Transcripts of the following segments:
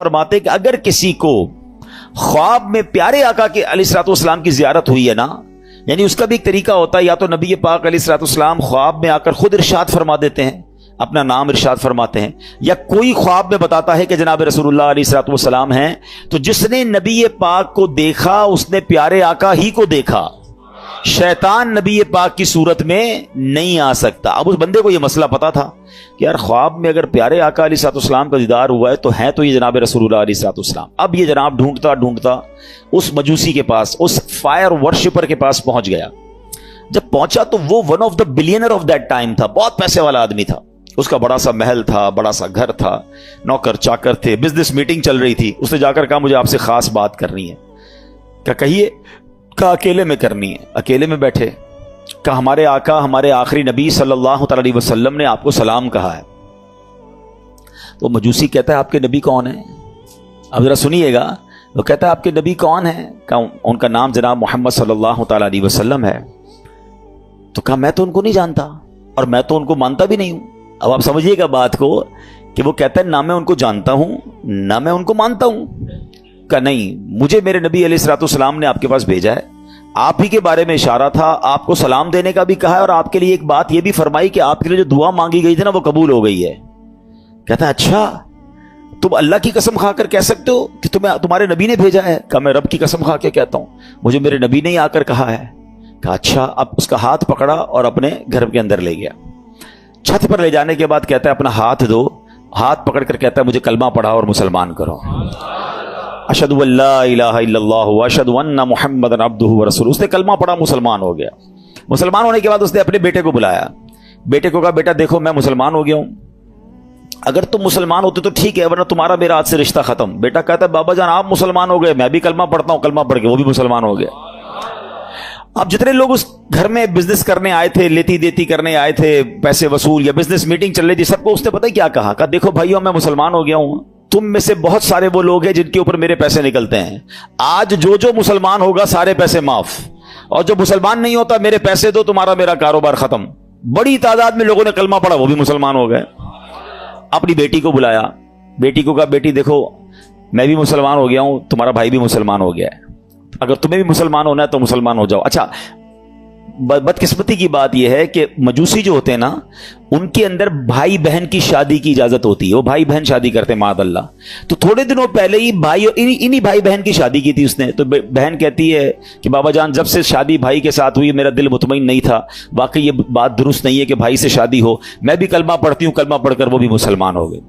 फरमाते कि अगर किसी को ख्वाब में प्यारे आका के अलैहिस्सलाम की जियारत हुई है ना, यानी उसका भी एक तरीका होता है, या तो नबी पाक अलैहिस्सलाम ख्वाब में आकर खुद इरशाद फरमा देते हैं, अपना नाम इरशाद फरमाते हैं, या कोई ख्वाब में बताता है कि जनाब रसूलुल्लाह अलैहिस्सलाम हैं, तो जिसने नबी पाक को देखा उसने प्यारे आका ही को देखा, शैतान नबी पाक की सूरत में नहीं आ सकता। अब उस बंदे को यह मसला पता था कि यार ख्वाब में अगर प्यारे आका अलैहिस्सलाम का दीदार हुआ है तो है तो ये जनाब रसूलुल्लाह अलैहिस्सलाम। अब ये जनाब ढूंढता ढूंढता उस मजूसी के पास, उस फायर वर्शिपर के पास पहुंच गया। जब पहुंचा तो वो one of the billionaire of that time था, बहुत पैसे वाला आदमी था, उसका बड़ा सा महल था, बड़ा सा घर था, नौकर चाकर थे, बिजनेस मीटिंग चल रही थी। उसने जाकर कहा मुझे आपसे खास बात करनी है। क्या कहिए? कहा अकेले में करनी है। अकेले में बैठे, कहा हमारे आका हमारे आखिरी नबी सल्लल्लाहु अलैहि वसल्लम ने आपको सलाम कहा है। तो मजूसी कहता है आपके नबी कौन है? अब जरा सुनिएगा। वो कहता है आपके नबी कौन है? कहा उनका नाम जनाब मोहम्मद सल्लल्लाहु अलैहि वसल्लम है। तो कहा मैं तो उनको नहीं जानता और मैं तो उनको मानता भी नहीं हूं। अब आप समझिएगा बात को कि वो कहता है ना मैं उनको जानता हूं ना मैं उनको मानता हूं। का नहीं, मुझे मेरे नबी अलैहिस्सलाम ने आपके पास भेजा है, आप ही के बारे में इशारा था, आपको सलाम देने का भी कहा है और आपके लिए एक बात यह भी फरमाई कि आपके लिए जो दुआ मांगी गई थी ना वो कबूल हो गई है। कहता है अच्छा, तुम अल्लाह की कसम खाकर कह सकते हो कि तुम्हारे नबी ने भेजा है? कहा मैं रब की कसम खा के कहता हूं, मुझे मेरे नबी ने ही आकर कहा है। कहा अच्छा। अब उसका हाथ पकड़ा और अपने घर के अंदर ले गया। छत पर ले जाने के बाद कहता है अपना हाथ दो। हाथ पकड़कर कहता है मुझे कलमा पढ़ा और मुसलमान करो। अशहदु अल्ला इलाहा इल्लल्लाह व अशहदु अन्ना मुहम्मदन अब्दुहु व रसूलुहु। उसने कलमा पढ़ा, मुसलमान हो गया। मुसलमान होने के बाद उसने अपने बेटे को बुलाया। बेटे को कहा बेटा देखो मैं मुसलमान हो गया हूं, अगर तुम मुसलमान होते तो ठीक है, वरना तुम्हारा मेरा आज से रिश्ता खत्म। बेटा कहता है बाबा जान आप मुसलमान हो गए, मैं भी कलमा पढ़ता हूं। कलमा पढ़ के वो भी मुसलमान हो गया। अब जितने लोग उस घर में बिजनेस करने आए थे, लेती देती करने आए थे, पैसे वसूल या बिजनेस मीटिंग चल रही थी, सबको उसने पता ही क्या कहा? कहा देखो भाइयों मैं मुसलमान हो गया हूं, तुम में से बहुत सारे वो लोग हैं जिनके ऊपर मेरे पैसे निकलते हैं। आज जो जो मुसलमान होगा सारे पैसे माफ, और जो मुसलमान नहीं होता मेरे पैसे दो, तुम्हारा मेरा कारोबार खत्म। बड़ी तादाद में लोगों ने कलमा पढ़ा, वो भी मुसलमान हो गए। अपनी बेटी को बुलाया, बेटी को कहा बेटी देखो मैं भी मुसलमान हो गया हूं, तुम्हारा भाई भी मुसलमान हो गया है, अगर तुम्हें भी मुसलमान होना है तो मुसलमान हो जाओ। अच्छा, बदकिस्मती की बात यह है कि मजूसी जो होते हैं ना, उनके अंदर भाई बहन की शादी की इजाजत होती है, वो भाई बहन शादी करते हैं मादअल्लाह। तो थोड़े दिनों पहले ही भाई इन्हीं भाई बहन की शादी की थी उसने। तो बहन कहती है कि बाबा जान जब से शादी भाई के साथ हुई मेरा दिल मुतमईन नहीं था, वाकई ये बात दुरुस्त नहीं है कि भाई से शादी हो। मैं भी कलमा पढ़ती हूँ, कलमा पढ़कर वो भी मुसलमान हो गए।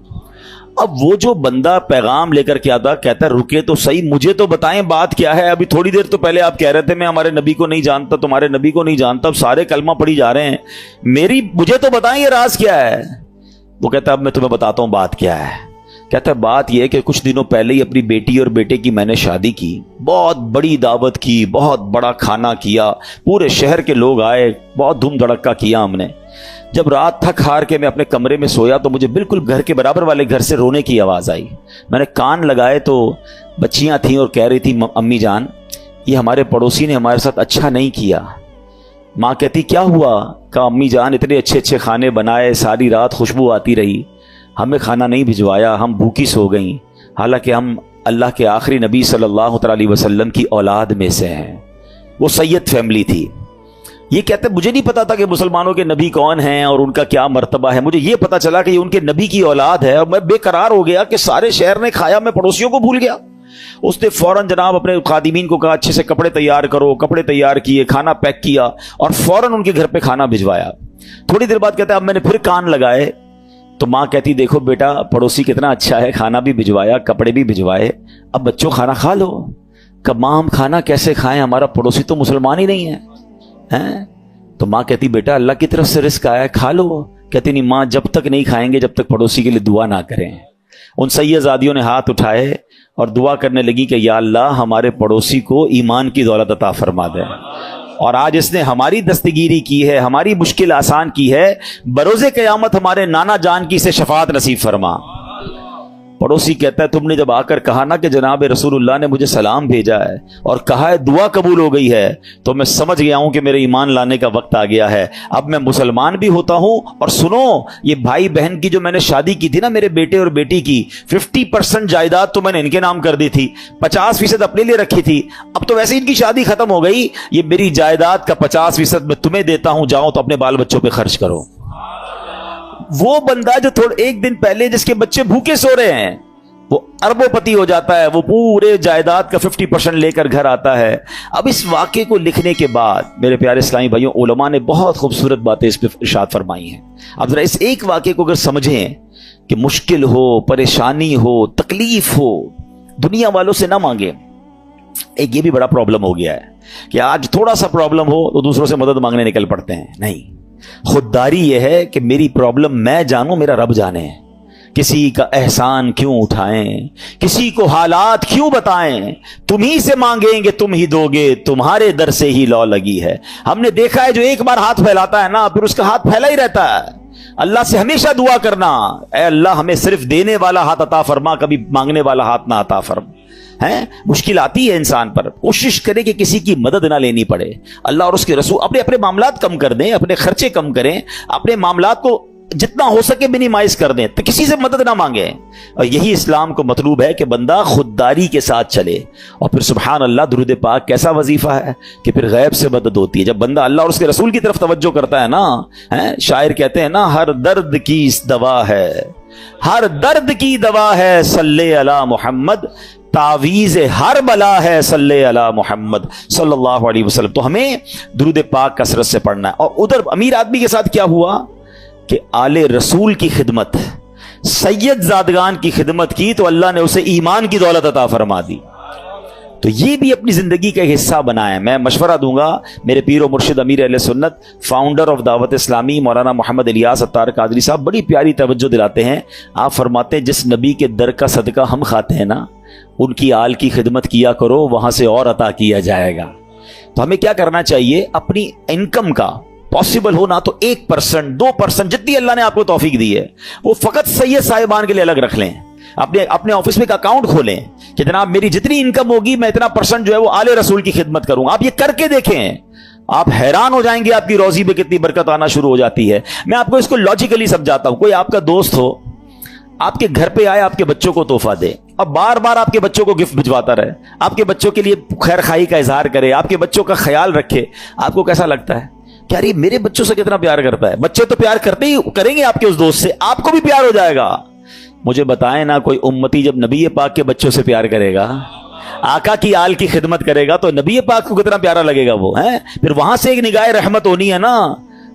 अब वो जो बंदा पैगाम लेकर के आता, कहता रुके तो सही, मुझे तो बताएं बात क्या है। अभी थोड़ी देर तो पहले आप कह रहे थे मैं हमारे नबी को नहीं जानता, तुम्हारे नबी को नहीं जानता, अब सारे कलमा पढ़ी जा रहे हैं, मुझे तो बताएं ये राज क्या है। वो कहता अब मैं तुम्हें बताता हूं बात क्या है। कहता है बात यह है कि कुछ दिनों पहले ही अपनी बेटी और बेटे की मैंने शादी की, बहुत बड़ी दावत की, बहुत बड़ा खाना किया, पूरे शहर के लोग आए, बहुत धूम धड़क्का किया हमने। जब रात थक हार के मैं अपने कमरे में सोया तो मुझे बिल्कुल घर के बराबर वाले घर से रोने की आवाज़ आई। मैंने कान लगाए तो बच्चियां थीं और कह रही थी अम्मी जान ये हमारे पड़ोसी ने हमारे साथ अच्छा नहीं किया। माँ कहती क्या हुआ? कहा अम्मी जान इतने अच्छे अच्छे खाने बनाए, सारी रात खुशबू आती रही, हमें खाना नहीं भिजवाया, हम भूखी सो गई, हालांकि हम अल्लाह के आखिरी नबी सल्लल्लाहु अलैहि वसल्लम की औलाद में से हैं। वो सैयद फैमिली थी। ये कहते मुझे नहीं पता था कि मुसलमानों के नबी कौन हैं और उनका क्या मर्तबा है। मुझे ये पता चला कि ये उनके नबी की औलाद है और मैं बेकरार हो गया कि सारे शहर ने खाया, मैं पड़ोसियों को भूल गया। उसने फौरन जनाब अपने खादिमीन को कहा अच्छे से कपड़े तैयार करो, कपड़े तैयार किए, खाना पैक किया और फौरन उनके घर पे खाना भिजवाया। थोड़ी देर बाद कहता है अब मैंने फिर कान लगाए तो माँ कहती देखो बेटा पड़ोसी कितना अच्छा है, खाना भी भिजवाया, कपड़े भी भिजवाए, अब बच्चों खाना खा लो। कब माँ हम खाना कैसे खाएं, हमारा पड़ोसी तो मुसलमान ही नहीं है, हैं? तो माँ कहती बेटा अल्लाह की तरफ से रिस्क आया है, खा लो। कहती नहीं माँ जब तक नहीं खाएंगे जब तक पड़ोसी के लिए दुआ ना करें। उन सैयदादियों ने हाथ उठाए और दुआ करने लगी कि या अल्लाह हमारे पड़ोसी को ईमान की दौलत अता फरमा दे, और आज इसने हमारी दस्तगीरी की है, हमारी मुश्किल आसान की है, बरोज़े क़यामत हमारे नाना जान की से शफाअत नसीब फरमा। पड़ोसी कहता है तुमने जब आकर कहा ना कि जनाब रसूलुल्लाह ने मुझे सलाम भेजा है और कहा है दुआ कबूल हो गई है, तो मैं समझ गया हूं कि मेरे ईमान लाने का वक्त आ गया है, अब मैं मुसलमान भी होता हूं। और सुनो, ये भाई बहन की जो मैंने शादी की थी ना मेरे बेटे और बेटी की, 50% जायदाद तो मैंने इनके नाम कर दी थी, 50% अपने लिए रखी थी, अब तो वैसे इनकी शादी खत्म हो गई, ये मेरी जायदाद का 50% मैं तुम्हें देता हूं, जाओ तो अपने बाल बच्चों पे खर्च करो। वो बंदा जो थोड़े एक दिन पहले जिसके बच्चे भूखे सो रहे हैं, वो अरबोपति हो जाता है, वो पूरे जायदाद का 50% लेकर घर आता है। अब इस वाक़े को लिखने के बाद मेरे प्यारे इस्लामी भाइयों, उलमा ने बहुत खूबसूरत बातें इस पर इरशाद फरमाई हैं। अब जरा इस एक वाक़े को अगर समझें कि मुश्किल हो, परेशानी हो, तकलीफ हो, दुनिया वालों से ना मांगे। एक ये भी बड़ा प्रॉब्लम हो गया है कि आज थोड़ा सा प्रॉब्लम हो तो दूसरों से मदद मांगने निकल पड़ते हैं। नहीं, खुददारी यह है कि मेरी प्रॉब्लम मैं जानूं, मेरा रब जाने। किसी का एहसान क्यों उठाएं, किसी को हालात क्यों बताएं, तुम ही से मांगेंगे तुम ही दोगे, तुम्हारे दर से ही लौ लगी है। हमने देखा है जो एक बार हाथ फैलाता है ना, फिर उसका हाथ फैला ही रहता है। अल्लाह से हमेशा दुआ करना, ऐ अल्लाह हमें सिर्फ देने वाला हाथ अता फरमा, कभी मांगने वाला हाथ ना अता फरमा। है मुश्किल आती है इंसान पर, कोशिश करे कि किसी की मदद ना लेनी पड़े। अल्लाह और उसके रसूल अपने अपने मामलात कम कर दें, अपने खर्चे कम करें, अपने मामलात को जितना हो सके मिनिमाइज कर दें, तो किसी से मदद ना मांगे। और यही इस्लाम को मतलूब है कि बंदा खुददारी के साथ चले। और फिर सुभान अल्लाह, दुरूद पाक कैसा वजीफा है कि फिर गैब से मदद होती है। जब बंदा अल्लाह और उसके रसूल की तरफ तवज्जो करता है ना, है शायर कहते हैं ना, हर दर्द की इस दवा है, हर दर्द की दवा है सल्ले अला मोहम्मद, तावीज़ हर बला है सल्ले अला मोहम्मद सल्लल्लाहु अलैहि वसल्लम। तो हमें दुरूद पाक कसरत से पढ़ना है। और उधर अमीर आदमी के साथ क्या हुआ कि आले रसूल की खिदमत, सैयद ज़ादगान की खिदमत की तो अल्लाह ने उसे ईमान की दौलत अता फरमा दी। तो ये भी अपनी जिंदगी का हिस्सा बनाए। मैं मशवरा दूंगा, मेरे पीर और मुर्शिद अमीर अहले सुन्नत, फाउंडर ऑफ दावत इस्लामी, मौलाना मोहम्मद इलियास अत्तार कादरी साहब बड़ी प्यारी तवज्जो दिलाते हैं। आप फरमाते हैं जिस नबी के दर का सदका हम खाते हैं ना, उनकी आल की खिदमत किया करो, वहां से और अता किया जाएगा। तो हमें क्या करना चाहिए, अपनी इनकम का पॉसिबल हो ना तो 1%, 2% जितनी अल्लाह ने आपको तौफीक दी है, वो फकत सैयद साहिबान के लिए अलग रख लें। अपने ऑफिस में एक अकाउंट खोलें कि जनाब मेरी जितनी इनकम होगी मैं इतना परसेंट जो है वो आले रसूल की खिदमत करूंगा। आप ये करके देखें, आप हैरान हो जाएंगे आपकी रोजी में कितनी बरकत आना शुरू हो जाती है। मैं आपको इसको लॉजिकली समझाता हूं। कोई आपका दोस्त हो, आपके घर पे आए, आपके बच्चों को तोहफा दे, अब बार बार आपके बच्चों को गिफ्ट भिजवाता रहे, आपके बच्चों के लिए खैर खाई का इजहार करे, आपके बच्चों का ख्याल रखे, आपको कैसा लगता है? क्या अरे मेरे बच्चों से कितना प्यार करता है। बच्चे तो प्यार करते ही करेंगे आपके उस दोस्त से, आपको भी प्यार हो जाएगा। मुझे बताएं ना, कोई उम्मती जब नबी पाक के बच्चों से प्यार करेगा, आका की आल की खिदमत करेगा, तो नबी पाक को कितना प्यारा लगेगा वो, है। फिर वहां से एक निगाह रहमत होनी है ना,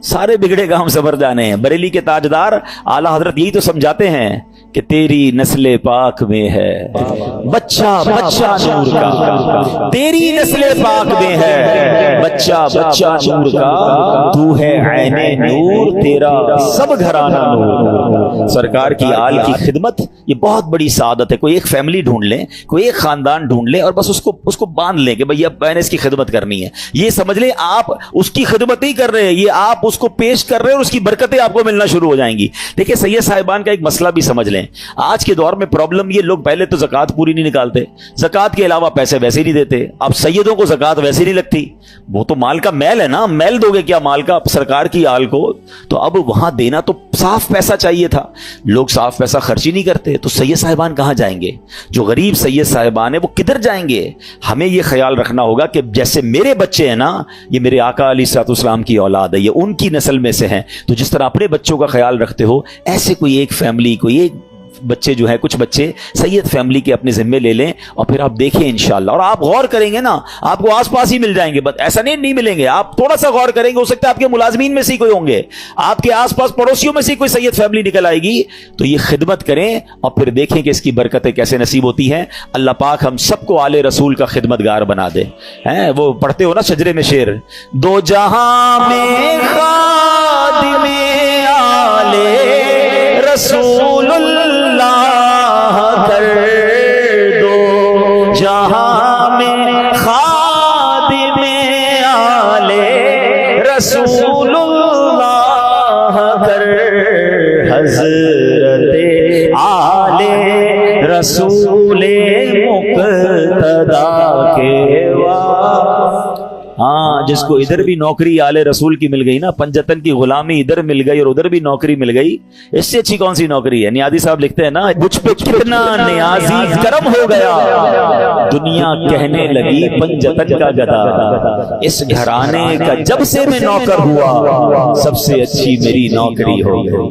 सारे बिगड़े काम सबर जाने हैं। बरेली के ताजदार आला हजरत यही तो समझाते हैं कि तेरी नस्ले पाक में है बच्चा बच्चा नूर का, तेरी नस्ले पाक में है बच्चा बच्चा नूर का, तू है ऐने नूर, तेरा सब घराना नूर। सरकार की आल की खिदमत ये बहुत बड़ी सादत है। कोई एक फैमिली ढूंढ ले, कोई एक खानदान ढूंढ ले और बस उसको बांध ले कि भैया मैंने इसकी खिदमत करनी है। ये समझ ले आप उसकी खिदमत नहीं कर रहे हैं, ये आप उसको पेश कर रहे हैं और उसकी बरकतें आपको मिलना शुरू हो जाएंगी। देखिए सैयद साहिबान का एक मसला भी समझ लें। आज के दौर में प्रॉब्लम ये, लोग पहले तो ज़कात पूरी नहीं निकालते, ज़कात के अलावा पैसे वैसे ही नहीं देते। अब सैयदों को ज़कात वैसे नहीं लगती, वो तो माल का मैल है ना, मैल दोगे क्या माल का सरकार की आल को? तो अब वहां देना तो साफ पैसा चाहिए था, लोग साफ पैसा खर्च ही नहीं करते। तो सैयद साहिबान कहां जाएंगे? जो गरीब सैयद साहिबान है वो किधर जाएंगे? हमें यह ख्याल रखना होगा कि जैसे मेरे बच्चे हैं ना, ये मेरे आका अलैहिस्सलाम की औलाद है, ये उनकी नस्ल में से हैं, तो जिस तरह अपने बच्चों का ख्याल रखते हो, ऐसे कोई एक फैमिली, कोई एक बच्चे जो है, कुछ बच्चे सैयद फैमिली के अपने जिम्मे ले लें और फिर आप देखें इंशाअल्लाह। और आप गौर करेंगे ना, आपको आसपास ही मिल जाएंगे, बस ऐसा नहीं मिलेंगे। आप थोड़ा सा गौर करेंगे, हो सकता है आपके मुलाजमीन में से कोई होंगे, आपके आसपास पड़ोसियों में से कोई सैयद फैमिली निकल आएगी। तो ये खिदमत करें और फिर देखें कि इसकी बरकतें कैसे नसीब होती हैं। अल्लाह पाक हम सबको आले रसूल का खिदमतगार बना दे। हैं वो पढ़ते हो ना शजरे में शेर, दो जहां में खादिमे आले रसूलुल्लाह कर दो, जहां में खादिमे आले रसूलुल्लाह कर, हजरत आले रसूल मुक्तदा के वास्ते। हाँ, जिसको इधर भी नौकरी आले रसूल की मिल गई ना, पंजतन की गुलामी इधर मिल गई और उधर भी नौकरी मिल गई, इससे अच्छी कौन सी नौकरी है? नियाजी साहब लिखते हैं ना, मुझ पे कितना नियाजी करम हो गया, दुनिया कहने लगी पंजतन का गदा, इस घराने का जब से मैं नौकर हुआ, सबसे अच्छी मेरी नौकरी हो गई।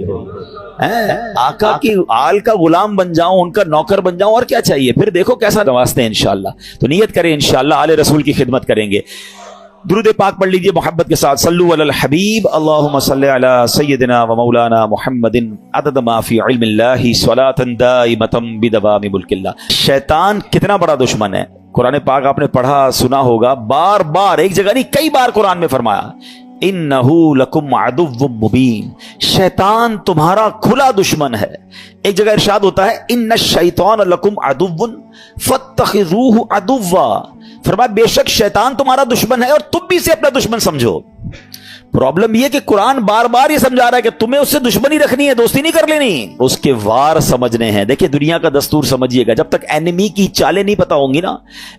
आका की आल का गुलाम बन जाऊं, उनका नौकर बन जाऊं, और क्या चाहिए? फिर देखो कैसा नवाजते हैं इंशाअल्लाह। तो नियत करें इंशाअल्लाह आले रसूल की खिदमत करेंगे। दुरूद पाक पढ़ लीजिए मोहब्बत के साथ। सल्लु अलल हबीब अल्लाहुम्मा सल्लि अला सय्यदिना व मौलाना मुहम्मदिन अदद मा फी इल्मिल्लाहि स्वलातन दाइमतम बिदवामि मुल्किल्लाह। शैतान कितना बड़ा दुश्मन है, कुरान पाक आपने पढ़ा सुना होगा, बार बार, एक जगह नहीं कई बार कुरान में फरमाया, इन्नहु लकुम अदुव्वुम मुबीन, शैतान तुम्हारा खुला दुश्मन है। एक जगह इरशाद होता है, इन्न शैतान लकुम अदुव्वुन फत्तखिज़ूहु अदुव्वा, फरमाया बेशक शैतान तुम्हारा दुश्मन है और तुम भी इसे अपना दुश्मन समझो। प्रॉब्लम यह कि कुरान बार बार ये समझा रहा है कि तुम्हें उससे दुश्मनी रखनी है, दोस्ती नहीं कर लेनी, उसके वार समझने हैं। देखिए दुनिया का दस्तूर समझिएगा, जब तक एनिमी की चालें नहीं पता होंगी ना,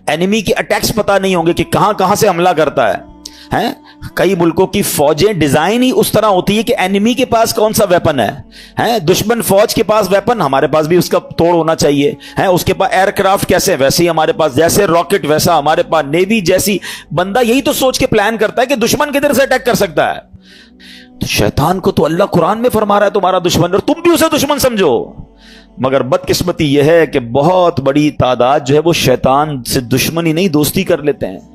एनिमी के अटैक्स पता नहीं होंगे कि कहां कहां से हमला करता है, हैं? कई मुल्कों की फौजें डिजाइन ही उस तरह होती है कि एनिमी के पास कौन सा वेपन है, हैं? दुश्मन फौज के पास वेपन, हमारे पास भी उसका तोड़ होना चाहिए, हैं? उसके पास एयरक्राफ्ट कैसे, वैसे ही हमारे पास, जैसे रॉकेट वैसा हमारे पास नेवी जैसी। बंदा यही तो सोच के प्लान करता है कि दुश्मन किधर से अटैक कर सकता है। तो शैतान को तो अल्लाह कुरान में फरमा रहा है तुम्हारा दुश्मन, और तुम भी उसे दुश्मन समझो। मगर बदकिस्मती यह है कि बहुत बड़ी तादाद जो है वो शैतान से दुश्मनी नहीं, दोस्ती कर लेते हैं।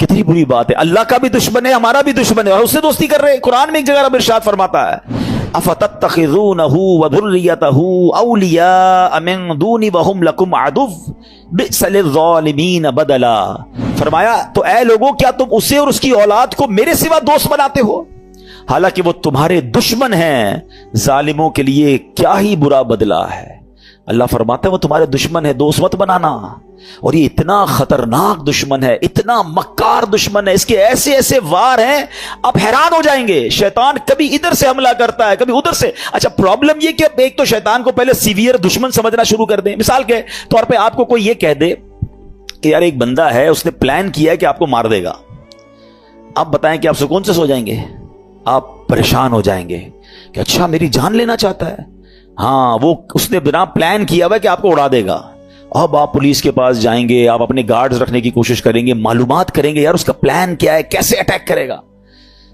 कितनी बुरी बात है, अल्लाह का भी दुश्मन है, हमारा भी दुश्मन है, और उससे दोस्ती कर रहे हैं। कुरान में एक जगह रब इरशाद फरमाता है, अफतत्तखिज़ूनहु व ज़ुर्रियतहु औलिया मिन दूनी व हुम लकुम अदुव्व बि'सा लिज़्ज़ालिमीन बदला। फरमाया तो ऐ लोगों, क्या तुम उसे और उसकी औलाद को मेरे सिवा दोस्त बनाते हो, हालांकि वो तुम्हारे दुश्मन हैं। जालिमों के लिए क्या ही बुरा बदला है। अल्लाह फरमाता है वो तुम्हारे दुश्मन है, दोस्त मत बनाना। और ये इतना खतरनाक दुश्मन है, इतना मक्कार दुश्मन है, इसके ऐसे ऐसे वार हैं, आप हैरान हो जाएंगे। शैतान कभी इधर से हमला करता है, कभी उधर से। अच्छा, प्रॉब्लम ये कि एक तो शैतान को पहले सीवियर दुश्मन समझना शुरू कर दें। मिसाल के तौर पे आपको कोई ये कह दे कि यार एक बंदा है, उसने प्लान किया है कि आपको मार देगा, आप बताएं कि आप सुकून से सो जाएंगे? आप परेशान हो जाएंगे कि अच्छा मेरी जान लेना चाहता है। हाँ, वो उसने बिना प्लान किया हुआ कि आपको उड़ा देगा। अब आप पुलिस के पास जाएंगे, आप अपने गार्ड्स रखने की कोशिश करेंगे, मालूमात करेंगे यार उसका प्लान क्या है, कैसे अटैक करेगा।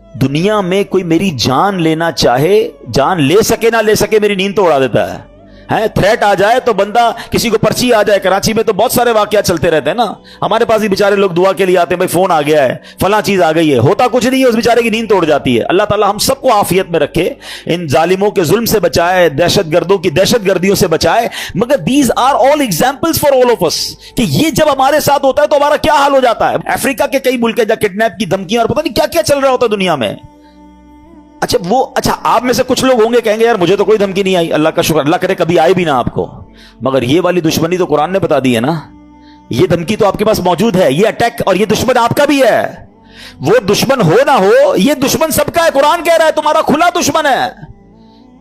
दुनिया में कोई मेरी जान लेना चाहे, जान ले सके ना ले सके, मेरी नींद तो उड़ा देता है। थ्रेट आ जाए तो बंदा, किसी को पर्ची आ जाए, कराची में तो बहुत सारे वाकयात चलते रहते हैं ना, हमारे पास ही बेचारे लोग दुआ के लिए आते हैं, भाई फोन आ गया है, फला चीज आ गई है, होता कुछ नहीं है, उस बेचारे की नींद तोड़ जाती है। अल्लाह ताला हम सबको आफियत में रखे, इन जालिमों के जुल्म से बचाए, दहशतगर्दों की दहशतगर्दियों से बचाए। मगर these are all examples for all of us, कि ये जब हमारे साथ होता है तो हमारा क्या हाल हो जाता है। अफ्रीका के कई मुल्क है जहां किडनैप की धमकियां और पता नहीं क्या क्या चल रहा होता है दुनिया में। अच्छा आप में से कुछ लोग होंगे कहेंगे यार मुझे तो कोई धमकी नहीं आई, अल्लाह का शुक्र, अल्लाह करे कभी आए भी ना आपको। मगर ये वाली दुश्मनी तो कुरान ने बता दी है ना, ये धमकी तो आपके पास मौजूद है, ये अटैक, और ये दुश्मन आपका भी है। वो दुश्मन हो ना हो, ये दुश्मन सबका है। कुरान कह रहा है तुम्हारा खुला दुश्मन है।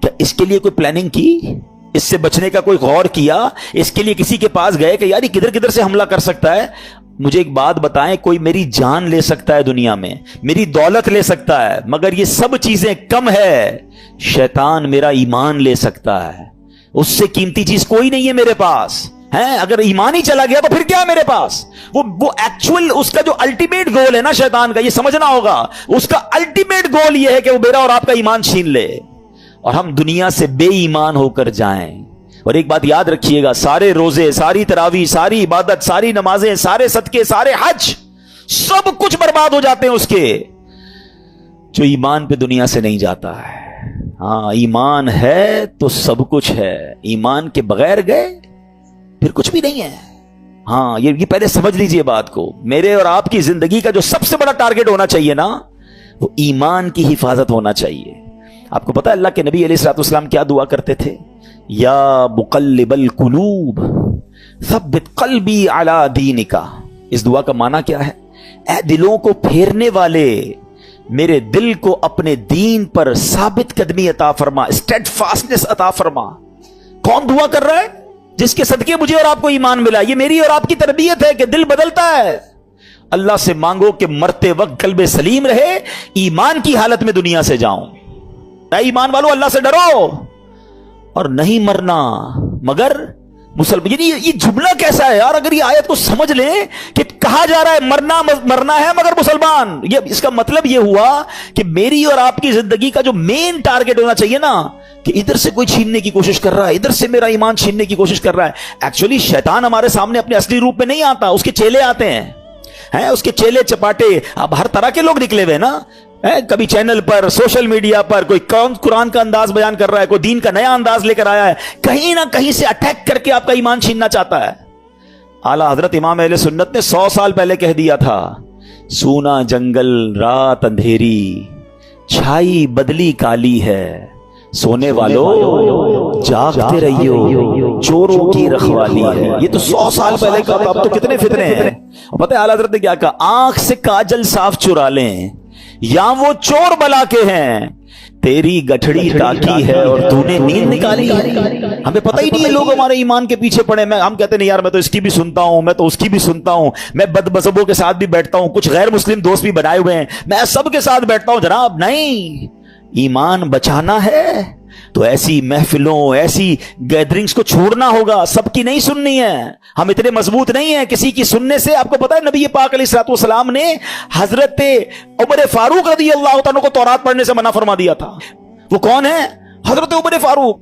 क्या इसके लिए कोई प्लानिंग की, इससे बचने का कोई गौर किया, इसके लिए किसी के पास गए कि यार किधर किधर से हमला कर सकता है? मुझे एक बात बताएं, कोई मेरी जान ले सकता है दुनिया में, मेरी दौलत ले सकता है, मगर ये सब चीजें कम है, शैतान मेरा ईमान ले सकता है। उससे कीमती चीज कोई नहीं है मेरे पास, है? अगर ईमान ही चला गया तो फिर क्या है मेरे पास? वो एक्चुअल उसका जो अल्टीमेट गोल है ना शैतान का, ये समझना होगा। उसका अल्टीमेट गोल ये है कि वो मेरा और आपका ईमान छीन ले और हम दुनिया से बेईमान होकर जाएं। और एक बात याद रखिएगा, सारे रोजे, सारी तरावी, सारी इबादत, सारी नमाजें, सारे सदके, सारे हज, सब कुछ बर्बाद हो जाते हैं उसके जो ईमान पे दुनिया से नहीं जाता है। हाँ, ईमान है तो सब कुछ है, ईमान के बगैर गए फिर कुछ भी नहीं है। हाँ, ये पहले समझ लीजिए बात को। मेरे और आपकी जिंदगी का जो सबसे बड़ा टारगेट होना चाहिए ना, वो ईमान की हिफाजत होना चाहिए। आपको पता है अल्लाह के नबी अलैहिस्सलाम क्या दुआ करते थे? या मुक़ल्लिबल कुलूब सब्बित क़ल्बी अला दीनिका। इस दुआ का माना क्या है? ऐ दिलों को फेरने वाले, मेरे दिल को अपने दीन पर साबित कदमी अता फरमा, स्टेडफास्टनेस अता फरमा। कौन दुआ कर रहा है? جس کے صدقے مجھے اور آپ کو ایمان ملا. یہ میری اور آپ کی تربیت ہے کہ دل بدلتا ہے. اللہ سے مانگو کہ مرتے وقت قلب سلیم رہے, ایمان کی حالت میں دنیا سے جاؤں. اے ایمان والو, اللہ سے ڈرو اور نہیں مرنا مگر مسلمان. یعنی یہ جملہ کیسا ہے یار؟ اگر یہ آیت کو سمجھ لیں کہ کہا جا رہا ہے مرنا ہے مگر مسلمان, یہ اس کا مطلب یہ ہوا کہ میری اور آپ کی زندگی کا جو مین ٹارگٹ ہونا چاہیے نا, کہ ادھر سے کوئی چھیننے کی کوشش کر رہا ہے, ادھر سے میرا ایمان چھیننے کی کوشش کر رہا ہے. ایکچولی شیطان ہمارے سامنے اپنے اصلی روپ میں نہیں آتا, اس کے چیلے آتے ہیں, اس کے چیلے چپاٹے. اب ہر طرح کے لوگ نکلے ہوئے نا, کبھی چینل پر, سوشل میڈیا پر کوئی قرآن کا انداز بیان کر رہا ہے, کوئی دین کا نیا انداز لے کر آیا ہے, کہیں نہ کہیں سے اٹیک کر کے آپ کا ایمان چھیننا چاہتا ہے. اعلیٰ حضرت امام اہل سنت نے 100 سال پہلے کہہ دیا تھا, سونا جنگل رات اندھیری, چھائی بدلی کالی ہے, سونے والوں جاگتے رہیو, چوروں کی رکھوالی ہے. یہ تو 100 سال پہلے کا, اب تو کتنے فتنے ہیں. پتہ ہے اعلیٰ حضرت نے کیا کہا؟ آنکھ سے کاجل صاف چرا لیں یا وہ چور بلا کے ہیں, تیری گٹھڑی تاکی ہے اور تو نے نیند نکالی ہے. ہمیں پتہ ہی نہیں ہے, لوگ ہمارے ایمان کے پیچھے پڑے. ہم کہتے ہیں یار میں تو اس کی بھی سنتا ہوں, میں تو اس کی بھی سنتا ہوں, میں بد مذہبوں کے ساتھ بھی بیٹھتا ہوں, کچھ غیر مسلم دوست بھی بنائے ہوئے ہیں, میں سب کے ساتھ بیٹھتا ہوں. جناب نہیں, ایمان بچانا ہے تو ایسی محفلوں, ایسی گیدرنگز کو چھوڑنا ہوگا. سب کی نہیں سننی ہے, ہم اتنے مضبوط نہیں ہیں کسی کی سننے سے. آپ کو پتا ہے نبی پاک علیہ الصلوۃ والسلام نے حضرت عمر فاروق رضی اللہ تعالیٰ کو تورات پڑھنے سے منع فرما دیا تھا. وہ کون ہے؟ حضرت عمر فاروق.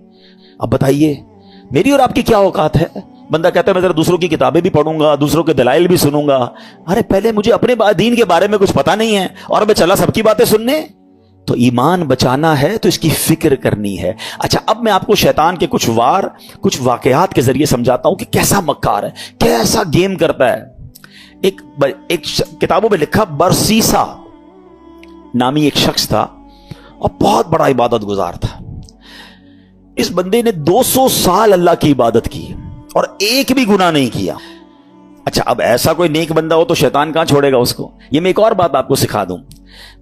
اب بتائیے میری اور آپ کی کیا اوقات ہے؟ بندہ کہتا ہے میں ذرا دوسروں کی کتابیں بھی پڑھوں گا, دوسروں کے دلائل بھی سنوں گا. ارے پہلے مجھے اپنے دین کے بارے میں کچھ پتا نہیں ہے اور میں چلا سب کی باتیں سننے. تو ایمان بچانا ہے تو اس کی فکر کرنی ہے. اچھا, اب میں آپ کو شیطان کے کچھ واقعات کے ذریعے سمجھاتا ہوں کہ کیسا مکار ہے, کیسا گیم کرتا ہے. ایک کتابوں میں لکھا, برسیسا نامی ایک شخص تھا اور بہت بڑا عبادت گزار تھا. اس بندے نے 200 سال اللہ کی عبادت کی اور ایک بھی گناہ نہیں کیا. اچھا, اب ایسا کوئی نیک بندہ ہو تو شیطان کہاں چھوڑے گا اس کو. یہ میں ایک اور بات آپ کو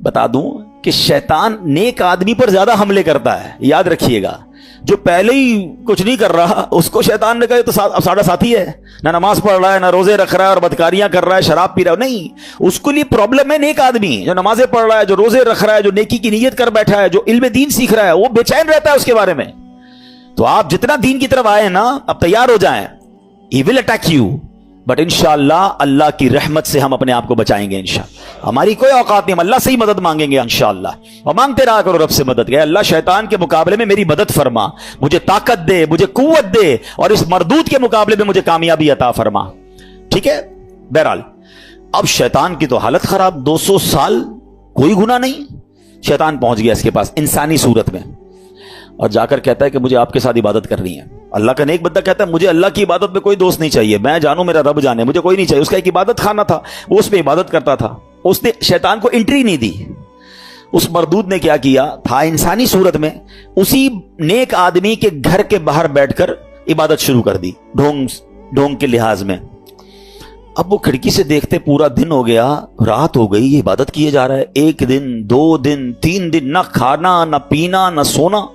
بتا دوں کہ شیطان نیک آدمی پر زیادہ حملے کرتا ہے. یاد رکھیے گا, جو پہلے ہی کچھ نہیں کر رہا اس کو شیطان نے کہا تو ساڑھا ساتھی ہے, نہ نماز پڑھ رہا ہے, نہ روزے رکھ رہا ہے اور بدکاریاں کر رہا ہے, شراب پی رہا ہے. نہیں, اس کو لیے پرابلم ہے نیک آدمی جو نمازیں پڑھ رہا ہے, جو روزے رکھ رہا ہے, جو نیکی کی نیت کر بیٹھا ہے, جو علم دین سیکھ رہا ہے, وہ بے چین رہتا ہے اس کے بارے میں. تو آپ جتنا دین کی طرف آئے نا, اب تیار ہو جائیں, ہی ول اٹیک یو, بٹ انشاءاللہ اللہ کی رحمت سے ہم اپنے آپ کو بچائیں گے. انشاءاللہ ہماری کوئی اوقات نہیں, ہم اللہ سے ہی مدد مانگیں گے انشاءاللہ. اور مانگتے رہا کرو رب سے مدد, کہ اللہ شیطان کے مقابلے میں میری مدد فرما, مجھے طاقت دے, مجھے قوت دے, اور اس مردود کے مقابلے میں مجھے کامیابی عطا فرما. ٹھیک ہے. بہرحال اب شیطان کی تو حالت خراب, 200 سال کوئی گناہ نہیں. شیطان پہنچ گیا اس کے پاس انسانی صورت میں اور جا کر کہتا ہے کہ مجھے آپ کے ساتھ عبادت کرنی ہے. اللہ کا نیک بندہ کہتا ہے مجھے اللہ کی عبادت میں کوئی دوست نہیں چاہیے, میں جانوں میرا رب جانے, مجھے کوئی نہیں چاہیے. اس کا ایک عبادت خانہ تھا, وہ اس میں عبادت کرتا تھا. اس نے شیطان کو انٹری نہیں دی. اس مردود نے کیا کیا تھا, انسانی صورت میں اسی نیک آدمی کے گھر کے باہر بیٹھ کر عبادت شروع کر دی, ڈھونگ کے لحاظ میں. اب وہ کھڑکی سے دیکھتے پورا دن ہو گیا, رات ہو گئی, یہ عبادت کیے جا رہا ہے. 1 دن 2 دن 3 دن, نہ کھانا نہ پینا نہ سونا.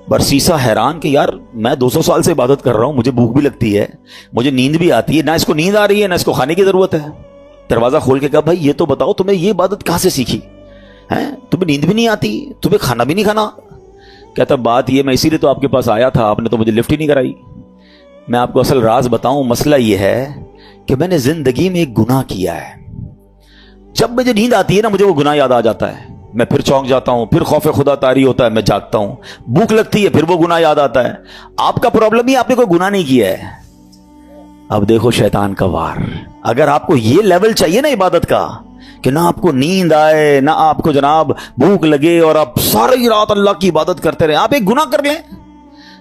برسیسا حیران کہ یار میں 200 سال سے عبادت کر رہا ہوں, مجھے بھوک بھی لگتی ہے, مجھے نیند بھی آتی ہے, نہ اس کو نیند آ رہی ہے نہ اس کو کھانے کی ضرورت ہے. دروازہ کھول کے کہا بھائی یہ تو بتاؤ تمہیں یہ عبادت کہاں سے سیکھی ہے, تمہیں نیند بھی نہیں آتی, تمہیں کھانا بھی نہیں کھانا. کہتا بات یہ میں اسی لیے تو آپ کے پاس آیا تھا, آپ نے تو مجھے لفٹ ہی نہیں کرائی. میں آپ کو اصل راز بتاؤں, مسئلہ یہ ہے کہ میں نے زندگی میں ایک گناہ کیا ہے. جب مجھے نیند آتی ہے نا مجھے وہ گناہ یاد آ جاتا ہے, میں پھر چونک جاتا ہوں, پھر خوف خدا طاری ہوتا ہے, میں جاگتا ہوں, بھوک لگتی ہے, پھر وہ گناہ یاد آتا ہے. آپ کا پرابلم ہی آپ نے کوئی گناہ نہیں کیا ہے. اب دیکھو شیطان کا وار. اگر آپ کو یہ لیول چاہیے نا عبادت کا کہ نہ آپ کو نیند آئے نہ آپ کو جناب بھوک لگے اور آپ ساری رات اللہ کی عبادت کرتے رہے, آپ ایک گناہ کر لیں.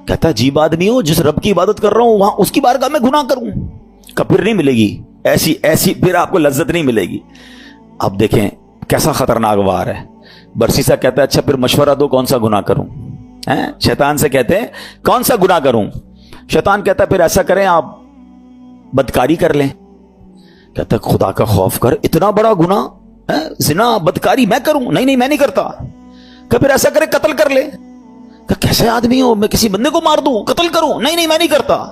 کہتا ہے عجیب آدمی ہو, جس رب کی عبادت کر رہا ہوں وہاں اس کی بارگاہ میں گناہ کروں, کہ پھر نہیں ملے گی ایسی پھر آپ کو لذت نہیں ملے گی. اب دیکھیں کیسا خطرناک وار ہے. برسیسا کہتا ہے اچھا پھر مشورہ دو کون سا گناہ کروں. شیطان سے کہتے ہیں کون سا گناہ کروں. شیطان کہتا ہے پھر ایسا کریں آپ بدکاری کر لیں. کہتا ہے خدا کا خوف کر, اتنا بڑا گناہ زنا بدکاری میں کروں؟ نہیں میں نہیں کرتا. کہ پھر ایسا کریں قتل کر لیں. کہ کیسے آدمی ہو, میں کسی بندے کو مار دوں قتل کروں؟ نہیں میں نہیں کرتا.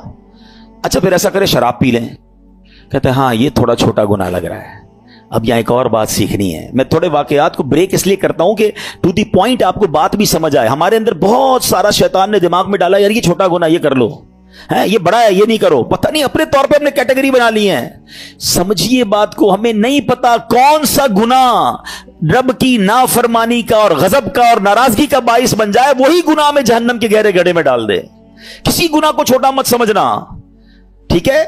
अच्छा फिर ऐसा करे शराब पी लें। कहते हैं हाँ ये थोड़ा छोटा गुनाह लग रहा है। अब यहां एक और बात सीखनी है। मैं थोड़े वाकयात को ब्रेक इसलिए करता हूं कि टू दी पॉइंट आपको बात भी समझ आए। हमारे अंदर बहुत सारा शैतान ने दिमाग में डाला, यार ये छोटा गुनाह ये कर लो, है ये बड़ा है ये नहीं करो। पता नहीं अपने तौर पे हमने कैटेगरी बना ली है। समझिए बात को, हमें नहीं पता कौन सा गुनाह रब की नाफरमानी का और गजब का और नाराजगी का बाइस बन जाए, वही गुनाह में जहन्नम के गहरे गड्ढे में डाल दे। किसी गुनाह को छोटा मत समझना, ठीक है।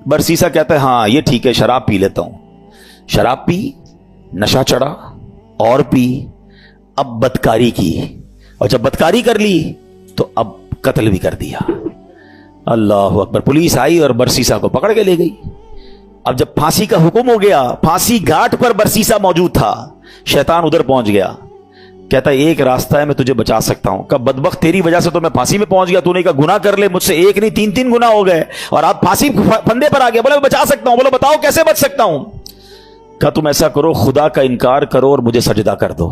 बरसीसा कहता है हाँ ये ठीक है, शराब पी लेता हूं। शराब पी, नशा चढ़ा और पी, अब बदकारी की, और जब बदकारी कर ली तो अब कत्ल भी कर दिया। अल्लाह अकबर। पुलिस आई और बरसीसा को पकड़ के ले गई। अब जब फांसी का हुक्म हो गया, फांसी घाट पर बरसीसा मौजूद था, शैतान उधर पहुंच गया। कहता है एक रास्ता है, मैं तुझे बचा सकता हूं। कब बदबख्त तेरी वजह से तो मैं फांसी में पहुंच गया, तूने कहा गुनाह कर ले, मुझसे एक नहीं तीन तीन गुनाह हो गए और आप फांसी फंदे पर आ गए। बोले मैं बचा सकता हूं। बोलो बताओ कैसे बच सकता हूं। कहा तुम ऐसा करो, खुदा का इनकार करो और मुझे सजदा कर दो।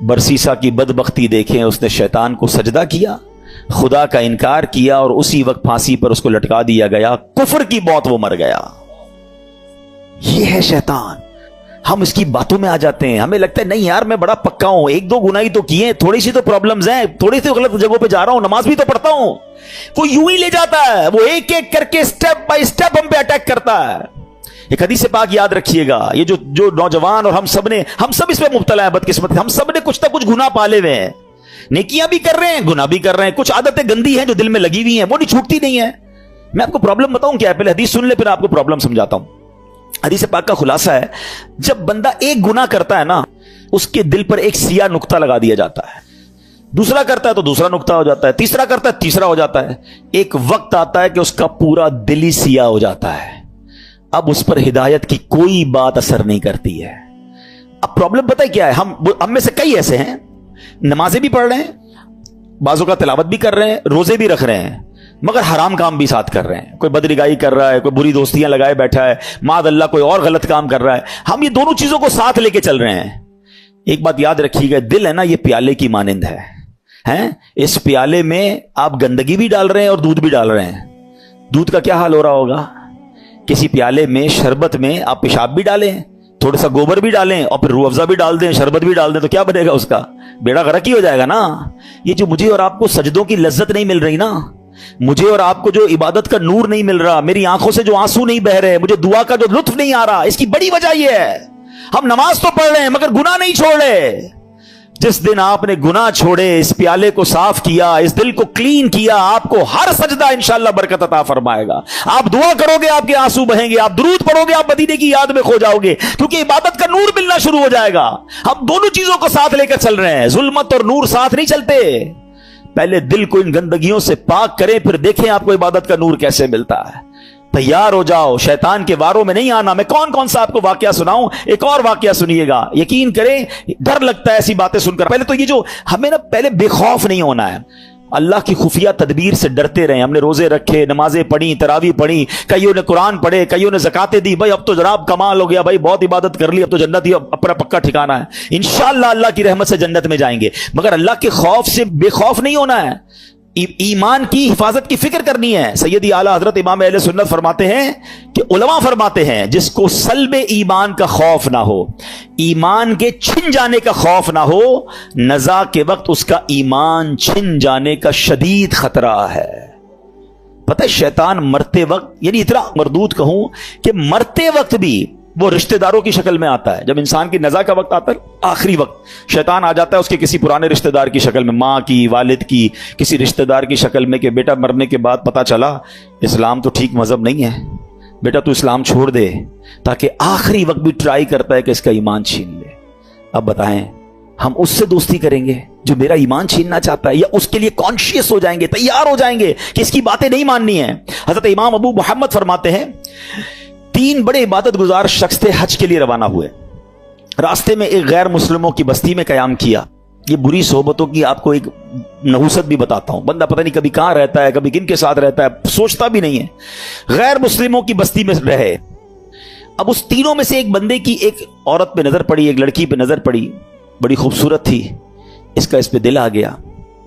बरसीसा की बदबख्ती देखें, उसने शैतान को सजदा किया, खुदा का इनकार किया और उसी वक्त फांसी पर उसको लटका दिया गया। कुफर की मौत वो मर गया। ये है शैतान। हम इसकी बातों में आ जाते हैं, हमें लगता है नहीं यार मैं बड़ा पक्का हूं, एक दो गुनाह ही तो किए, थोड़ी सी तो प्रॉब्लम्स हैं, थोड़ी सी गलत जगहों पे जा रहा हूं, नमाज भी तो पढ़ता हूं। कोई यूं ही ले जाता है, वो एक एक करके स्टेप बाय स्टेप हम पे अटैक करता है। एक हदीस पाक याद रखिएगा, ये जो नौजवान और हम सब इस पे मुब्तला है, बदकिस्मत हम सब ने कुछ ना कुछ गुनाह पाले हुए हैं। नेकियां भी कर रहे हैं, गुनाह भी कर रहे हैं, कुछ आदतें गंदी हैं जो दिल में लगी हुई हैं, वो नहीं छूटती नहीं है। मैं आपको प्रॉब्लम बताऊं क्या है, पहले हदीस सुन ले फिर आपको प्रॉब्लम समझाता हूं। हदीस पाक का खुलासा है, जब बंदा एक गुनाह करता है ना, उसके दिल पर एक सिया नुक्ता लगा दिया जाता है। दूसरा करता है तो दूसरा नुक्ता हो जाता है, तीसरा करता है तीसरा हो जाता है। एक वक्त आता है कि उसका पूरा दिल ही सिया हो जाता है। अब उस पर हिदायत की कोई बात असर नहीं करती है। अब प्रॉब्लम पता है क्या है, हम में से कई ऐसे हैं, नमाजें भी पढ़ रहे हैं, बाजों का तिलावत भी कर रहे हैं, रोजे भी रख रहे हैं, मगर हराम काम भी साथ कर रहे हैं। कोई बदरिगाई कर रहा है, कोई बुरी दोस्तियां लगाए बैठा है, माद अल्लाह कोई और गलत काम कर रहा है। हम ये दोनों चीजों को साथ लेके चल रहे हैं। एक बात याद रखिएगा, दिल है ना ये प्याले की मानिंद है, हैं? इस प्याले में आप गंदगी भी डाल रहे हैं और दूध भी डाल रहे हैं। दूध का क्या हाल हो रहा होगा? किसी प्याले में शरबत में आप पेशाब भी डालें, थोड़ा सा गोबर भी डालें और फिर रूह अफ़ज़ा भी डाल दें, शरबत भी डाल दें, तो क्या बनेगा? उसका बेड़ा गर्क ही हो जाएगा ना। ये जो मुझे और आपको सजदों की लज्जत नहीं मिल रही ना, मुझे और आपको जो इबादत का नूर नहीं मिल रहा, मेरी आंखों से जो आंसू नहीं बह रहे, मुझे दुआ का जो लुत्फ नहीं आ रहा, इसकी बड़ी वजह यह है हम नमाज तो पढ़ रहे हैं मगर गुनाह नहीं छोड़ रहे। जिस दिन आपने गुनाह छोड़े, इस प्याले को साफ किया, इस दिल को क्लीन किया, आपको हर सजदा इंशाअल्लाह बरकत अता फरमाएगा। आप दुआ करोगे आपके आंसू बहेंगे, आप दुरूद पढ़ोगे आप मदीने की याद में खो जाओगे, क्योंकि इबादत का नूर मिलना शुरू हो जाएगा। हम दोनों चीजों को साथ लेकर चल रहे हैं, जुल्मत और नूर साथ नहीं चलते। पहले दिल को इन गंदगियों से पाक करें, फिर देखें आपको इबादत का नूर कैसे मिलता है। तैयार हो जाओ, शैतान के वारों में नहीं आना। मैं कौन कौन सा आपको वाकया सुनाऊं, एक और वाकया सुनिएगा, यकीन करें डर लगता है ऐसी बातें सुनकर। पहले तो ये जो हमें ना पहले बेखौफ नहीं होना है, अल्लाह की खुफिया तदबीर से डरते रहे। हमने रोजे रखे, नमाजें पढ़ी, तरावी पढ़ी, कईयों ने कुरान पढ़े, कईयों ने ज़कातें दी। भाई अब तो जनाब कमाल हो गया, भाई बहुत इबादत कर ली, अब तो जन्नत ही अपना पक्का ठिकाना है, इंशाअल्लाह अल्लाह की रहमत से जन्नत में जाएंगे। मगर अल्लाह के खौफ से बेखौफ नहीं होना है, ईमान की हिफाजत की फिक्र करनी है। सैयदी आला हजरत इमाम अहले सुन्नत फरमाते हैं कि उलमा फरमाते हैं, जिसको सल्बे ईमान का खौफ ना हो, ईमान के छिन जाने का खौफ ना हो, नज़ा के वक्त उसका ईमान छिन जाने का शदीद खतरा है। पता है शैतान मरते वक्त, यानी इतना मरदूद कहूं कि मरते वक्त भी वो रिश्तेदारों की शक्ल में आता है। जब इंसान की नज़ा का वक्त आता है, आखिरी वक्त, शैतान आ जाता है उसके किसी पुराने रिश्तेदार की शक्ल में, माँ की, वालिद की, किसी रिश्तेदार की शक्ल में, कि बेटा मरने के बाद पता चला इस्लाम तो ठीक मजहब नहीं है, बेटा तू इस्लाम छोड़ दे, ताकि आखिरी वक्त भी ट्राई करता है कि इसका ईमान छीन ले। अब बताएं हम उससे दोस्ती करेंगे जो मेरा ईमान छीनना चाहता है, या उसके लिए कॉन्शियस हो जाएंगे, तैयार हो जाएंगे कि इसकी बातें नहीं माननी है? हजरत इमाम अबू मोहम्मद फरमाते हैं, 3 बड़े इबादत गुजार शख्स थे, हज के लिए रवाना हुए। रास्ते में एक गैर मुस्लिमों की बस्ती में कयाम किया। ये बुरी सोबतों की आपको एक नहुसत भी बताता हूं। बंदा पता नहीं कभी कहां रहता है, कभी किन के साथ रहता है, सोचता भी नहीं है। गैर मुस्लिमों की बस्ती में रहे। अब उस तीनों में से एक बंदे की एक औरत पे नजर पड़ी, एक लड़की पे नजर पड़ी, बड़ी खूबसूरत थी। इसका इस पे दिल आ गया,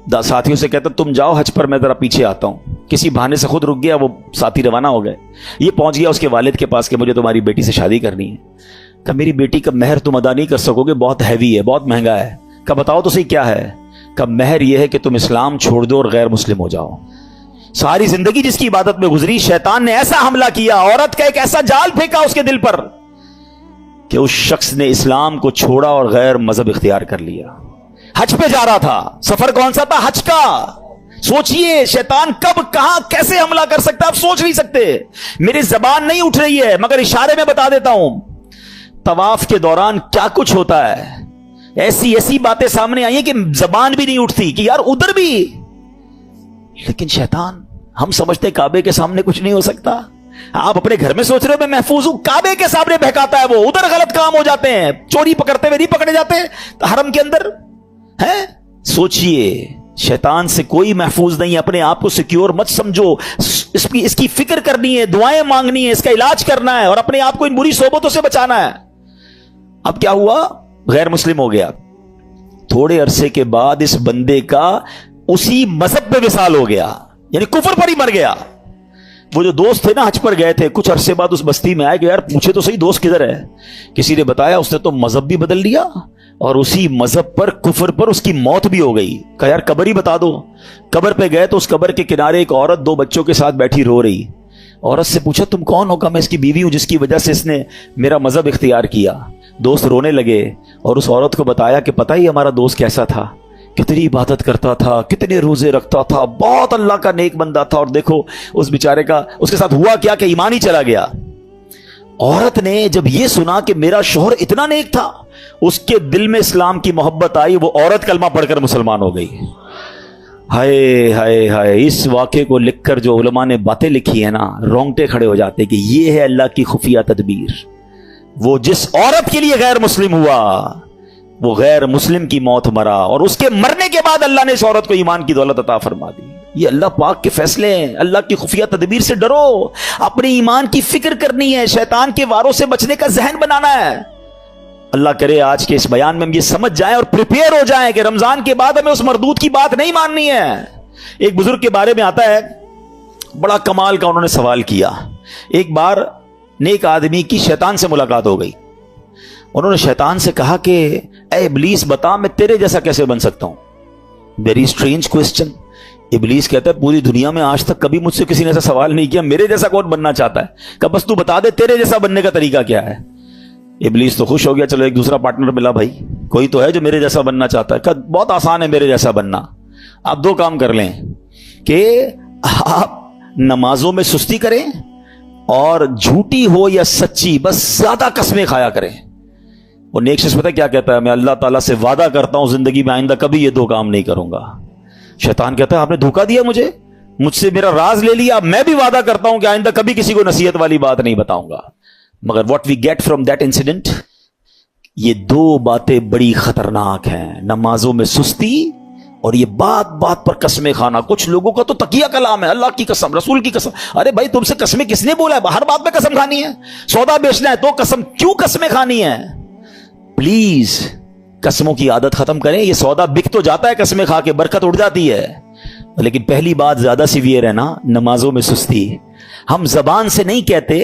साथियों से कहता तुम जाओ हज पर, मैं जरा पीछे आता हूं। किसी बहाने से खुद रुक गया, वो साथी रवाना हो गए। ये पहुंच गया उसके वालिद के पास कि मुझे तुम्हारी बेटी से शादी करनी है। कहा मेरी बेटी का महर तुम अदा नहीं कर सकोगे, बहुत हैवी है, बहुत महंगा है। कहा बताओ तो सही क्या है। कहा महर यह है कि तुम इस्लाम छोड़ दो और गैर मुस्लिम हो जाओ। सारी जिंदगी जिसकी इबादत में गुजरी, शैतान ने ऐसा हमला किया, औरत का एक ऐसा जाल फेंका उसके दिल पर कि उस शख्स ने इस्लाम को छोड़ा और गैर मजहब इख्तियार कर लिया। हज पे जा रहा था, सफर कौन सा था? हज का। सोचिए शैतान कब कहां कैसे हमला कर सकता है, आप सोच नहीं सकते। मेरी जबान नहीं उठ रही है मगर इशारे में बता देता हूं, तवाफ के दौरान क्या कुछ होता है। ऐसी ऐसी बातें सामने आई है कि जबान भी नहीं उठती कि यार उधर भी। लेकिन शैतान, हम समझते काबे के सामने कुछ नहीं हो सकता। आप अपने घर में सोच रहे हो मैं महफूज हूं, काबे के सामने बहकाता है वो। उधर गलत काम हो जाते हैं, चोरी पकड़ते हुए नहीं पकड़े जाते हरम के अंदर है। सोचिए शैतान से कोई महफूज नहीं है। अपने आप को सिक्योर मत समझो, इसकी फिक्र करनी है, दुआएं मांगनी है, इसका इलाज करना है और अपने आप को इन बुरी सोबतों से बचाना है। अब क्या हुआ, गैर मुस्लिम हो गया। थोड़े अरसे के बाद इस बंदे का उसी मजहब पे विसाल हो गया, यानी कुफर पर ही मर गया। वो जो दोस्त थे ना हज पर गए थे, कुछ अरसे बाद उस बस्ती में आए कि यार पूछे तो सही दोस्त किधर है। किसी ने बताया उसने तो मजहब भी बदल लिया और उसी मजहब पर, कुफर पर उसकी मौत भी हो गई। कहा यार कब्र ही बता दो। कब्र पे गए तो उस कब्र के किनारे एक औरत 2 बच्चों के साथ बैठी रो रही। औरत से पूछा तुम कौन हो? कहा मैं इसकी बीवी हूं जिसकी वजह से इसने मेरा मजहब इख्तियार किया। दोस्त रोने लगे और उस औरत को बताया कि पता ही हमारा दोस्त कैसा था, कितनी इबादत करता था, कितने रोजे रखता था, बहुत अल्लाह का नेक बंदा था। और देखो उस बेचारे का, उसके साथ हुआ क्या कि ईमान ही चला गया। औरत ने जब यह सुना कि मेरा शौहर इतना नेक था, उसके दिल में इस्लाम की मोहब्बत आई। वो औरत कलमा पढ़कर मुसलमान हो गई। हाय हाय हाय, इस वाक़े को लिखकर जो उलमा ने बातें लिखी है ना, रोंगटे खड़े हो जाते कि ये है अल्लाह की खुफिया तदबीर। वो जिस औरत के लिए गैर मुस्लिम हुआ, वो गैर मुस्लिम की मौत मरा और उसके मरने के बाद अल्लाह ने इस औरत को ईमान की दौलत अता फरमा दी। ये अल्लाह पाक के फैसले हैं। अल्लाह की खुफिया तदबीर से डरो, अपने ईमान की फिक्र करनी है, शैतान के वारों से बचने का जहन बनाना है। अल्लाह करे आज के इस बयान में हम ये समझ जाएं और प्रिपेयर हो जाएं कि रमजान के बाद हमें उस मरदूद की बात नहीं माननी है। एक बुजुर्ग के बारे में आता है, बड़ा कमाल का उन्होंने सवाल किया। एक बार नेक आदमी की शैतान से मुलाकात हो गई। उन्होंने शैतान से कहा कि ए इब्लीस बता मैं तेरे जैसा कैसे बन सकता हूं। Very strange question. इब्लीस कहता है पूरी दुनिया में आज तक कभी मुझसे किसी ने ऐसा सवाल नहीं किया, मेरे जैसा कौन बनना चाहता है। कहा बस तू बता दे तेरे जैसा बनने का तरीका क्या है। इब्लीस तो खुश हो गया, चलो एक दूसरा पार्टनर मिला भाई, कोई तो है जो मेरे जैसा बनना चाहता है। कहा बहुत आसान है मेरे जैसा बनना। आप 2 काम कर लें कि आप नमाजों में सुस्ती करें और झूठी हो या सच्ची बस ज्यादा कसमें खाया करें। वो नेक शख्स पता क्या कहता है, मैं अल्लाह ताला से वादा करता हूं जिंदगी में आइंदा कभी ये 2 काम नहीं करूंगा। शैतान कहता है आपने धोखा दिया मुझसे मेरा राज ले लिया। मैं भी वादा करता हूं कि आइंदा कभी किसी को नसीहत वाली बात नहीं बताऊंगा। मगर what we get from that incident, ये 2 बातें बड़ी खतरनाक हैं। नमाजों में सुस्ती और ये बात बात पर कसमें खाना। कुछ लोगों का तो तकिया कलाम है, अल्लाह की कसम, रसूल की कसम। अरे भाई तुमसे कसमें किसने बोला है? हर बात में कसम खानी है। सौदा बेचना है तो कसम, क्यों कसमें खानी है? प्लीज कसमों की आदत खत्म करें। ये सौदा बिक तो जाता है कसमें खा के, बरकत उड़ जाती है, लेकिन पहली बात ज्यादा सीवियर है ना, नमाजों में सुस्ती। हम जबान से नहीं कहते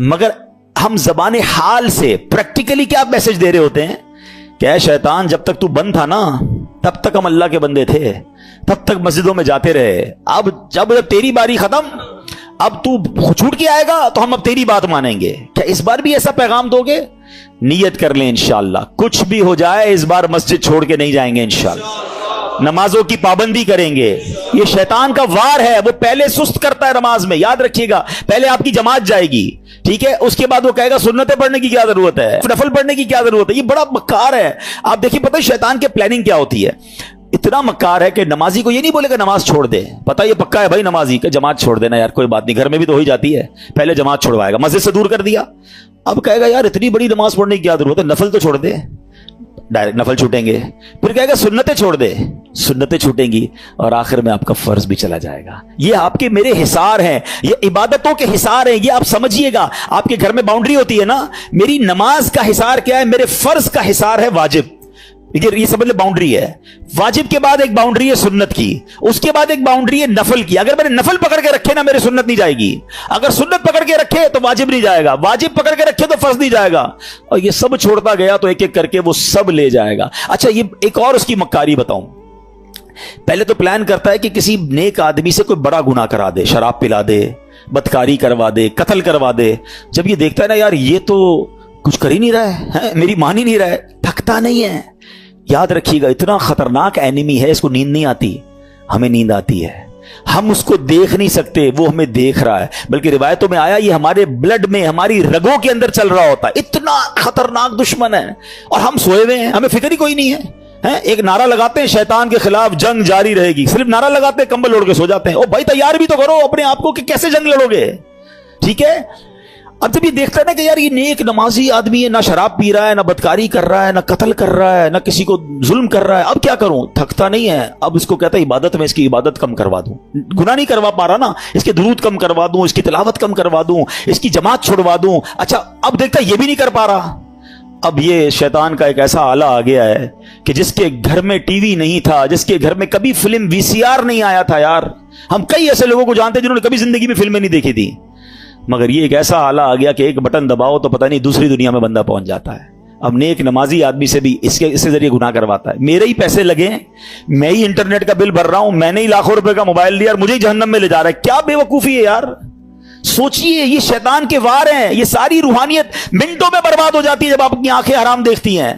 मगर हम जबान हाल से प्रैक्टिकली क्या मैसेज दे रहे होते हैं कि शैतान जब तक तू बंद था ना तब तक हम अल्लाह के बंदे थे, तब तक मस्जिदों में जाते रहे। अब जब तेरी बारी खत्म, अब तू छूट के आएगा तो हम अब तेरी बात मानेंगे। क्या इस बार भी ऐसा पैगाम दोगे? नियत कर लें इंशाअल्लाह, कुछ भी हो जाए इस बार मस्जिद छोड़ के नहीं जाएंगे इंशाअल्लाह। नमाजों की पाबंदी करेंगे। ये शैतान का वार है, वो पहले सुस्त करता है नमाज में, याद रखिएगा। पहले आपकी जमात जाएगी, ठीक है, उसके बाद वो कहेगा सुन्नतें पढ़ने की क्या जरूरत है, नफल पढ़ने की क्या जरूरत है। ये बड़ा मक्कार है। आप देखिए पता है शैतान के प्लानिंग क्या होती है। इतना मक्कार है कि नमाजी को ये नहीं बोलेगा नमाज छोड़ दे, पता ये पक्का है भाई नमाजी का, जमात छोड़ देना यार कोई बात नहीं, घर में भी तो हो ही जाती है। पहले जमात छुड़वाएगा, मस्जिद से दूर कर दिया। अब कहेगा यार इतनी बड़ी नमाज पढ़ने की क्या जरूरत है, नफल तो छोड़ दे, डायरेक्ट नफल छूटेंगे। फिर कहेगा सुन्नतें छोड़ दे, सुन्नतें छूटेंगी और आखिर में आपका फर्ज भी चला जाएगा। ये आपके मेरे हिसार हैं, ये इबादतों के हिसार हैं, ये आप समझिएगा। आपके घर में बाउंड्री होती है ना, मेरी नमाज का हिसार क्या है, मेरे फर्ज का हिसार है वाजिब। ये समझ ले बाउंड्री है। वाजिब के बाद एक बाउंड्री है सुन्नत की, उसके बाद एक बाउंड्री है नफल की। अगर मैंने नफल पकड़ के रखे ना, मेरी सुन्नत नहीं जाएगी। अगर सुन्नत पकड़ के रखे तो वाजिब नहीं जाएगा, वाजिब पकड़ के रखे तो फर्ज नहीं जाएगा, और ये सब छोड़ता गया तो एक एक करके वो सब ले जाएगा। अच्छा, ये एक और उसकी मक्कारी बताऊं। पहले तो प्लान करता है कि किसी नेक आदमी से कोई बड़ा गुनाह करा दे, शराब पिला दे, बदकारी करवा दे, कत्ल करवा दे। जब ये देखता है ना, यार ये तो कुछ कर ही नहीं रहा है, मेरी मान ही नहीं रहा है, थकता नहीं है। याद रखिएगा, इतना खतरनाक एनिमी है, इसको नींद नहीं आती, हमें नींद आती है। हम उसको देख नहीं सकते, वो हमें देख रहा है। बल्कि रिवायतों में आया, ये हमारे ब्लड में, हमारी रगों के अंदर चल रहा होता है। इतना खतरनाक दुश्मन है, और हम सोए हुए हैं, हमें फिक्र ही कोई नहीं है। एक नारा लगाते हैं, शैतान के खिलाफ जंग जारी रहेगी, सिर्फ नारा लगाते हैं, कंबल ओढ़ के सो जाते हैं। ओ भाई, तैयार भी तो करो अपने आप को कि कैसे जंग लड़ोगे। ठीक है। अब जब ये देखता है ना कि यार ये नेक नमाजी आदमी है, ना शराब पी रहा है, ना बदकारी कर रहा है, ना कत्ल कर रहा है, ना किसी को जुल्म कर रहा है, अब क्या करूं, थकता नहीं है। अब इसको कहता है इबादत में इसकी इबादत कम करवा दूं, गुनाह नहीं करवा पा रहा ना, इसके दुरूद कम करवा दूं, इसकी तिलावत कम करवा दूं, इसकी जमात छुड़वा दूं। अच्छा, अब देखता है ये भी नहीं कर पा रहा। अब ये शैतान का एक ऐसा आला आ गया है कि जिसके घर में टीवी नहीं था, जिसके घर में कभी फिल्म वीसीआर नहीं आया था। यार, हम कई ऐसे लोगों को जानते हैं जिन्होंने कभी जिंदगी में फिल्में नहीं देखी थी, मगर ये एक ऐसा आला आ गया कि एक बटन दबाओ तो पता नहीं दूसरी दुनिया में बंदा पहुंच जाता है। अब नेक नमाजी आदमी से भी इसके जरिए गुनाह करवाता है। मेरे ही पैसे लगे, मैं ही इंटरनेट का बिल भर रहा हूं, मैंने ही लाखों रुपए का मोबाइल लिया और मुझे ही जहन्नम में ले जा रहा है। क्या बेवकूफी है यार। सोचिए, ये शैतान के वार हैं। ये सारी रूहानियत मिनटों में बर्बाद हो जाती है जब आप अपनी आंखें हराम देखती हैं।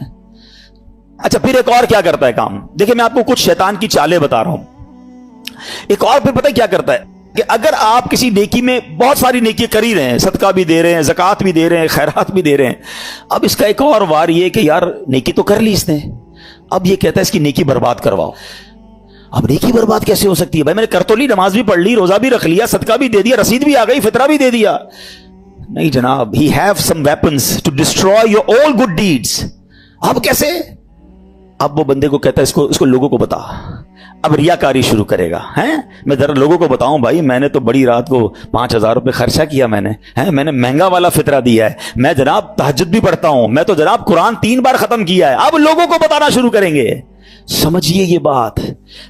अच्छा, फिर एक और क्या करता है काम, देखिए मैं आपको कुछ शैतान की चालें बता रहा हूं। एक और फिर पता है क्या करता है कि अगर आप किसी नेकी में, बहुत सारी नेकी कर ही रहे हैं, सदका भी दे रहे हैं, ज़कात भी दे रहे हैं, खैरात भी दे रहे हैं, अब इसका एक और वार ये कि यार नेकी तो कर ली इसने, अब ये कहता है इसकी नेकी बर्बाद करवाओ। अब नेकी बर्बाद कैसे हो सकती है भाई, मैंने कर तो ली, नमाज भी पढ़ ली, रोजा भी रख लिया, सदका भी दे दिया, रसीद भी आ गई, फितरा भी दे दिया। नहीं जनाब, he have some weapons to destroy your all good deeds. अब कैसे? अब वो बंदे को कहता है इसको लोगों को बता। अब रियाकारी शुरू करेगा, हैं? मैं जरा लोगों को बताऊं भाई, मैंने तो बड़ी रात को 5,000 रुपए खर्चा किया, मैंने महंगा वाला फितरा दिया है, मैं जनाब तहज्जुद भी पढ़ता हूं, मैं तो जनाब कुरान 3 बार खत्म किया है। अब लोगों को बताना शुरू करेंगे। समझिए ये बात,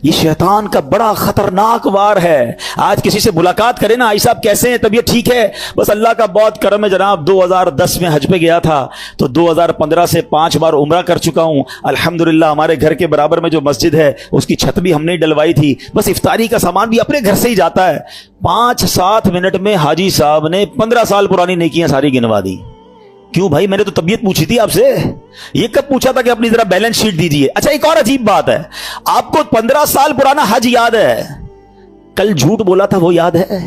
ये शैतान का बड़ा खतरनाक वार है। आज किसी से मुलाकात करें ना, आई साहब कैसे हैं, तबीयत ठीक है? बस अल्लाह का बहुत करम है जनाब, 2010 में हज पे गया था, तो 2015 से 5 बार उम्रा कर चुका हूं अल्हम्दुलिल्लाह। हमारे घर के बराबर में जो मस्जिद है उसकी छत भी हमने डलवाई थी, बस इफ्तारी का सामान भी अपने घर से ही जाता है। 5-7 मिनट में हाजी साहब ने 15 साल पुरानी नेकियां सारी गिनवा दी। क्यों भाई, मैंने तो तबीयत पूछी थी आपसे, ये कब पूछा था कि अपनी जरा बैलेंस शीट दीजिए। अच्छा, एक और अजीब बात है, आपको 15 साल पुराना हज याद है, कल झूठ बोला था वो याद है?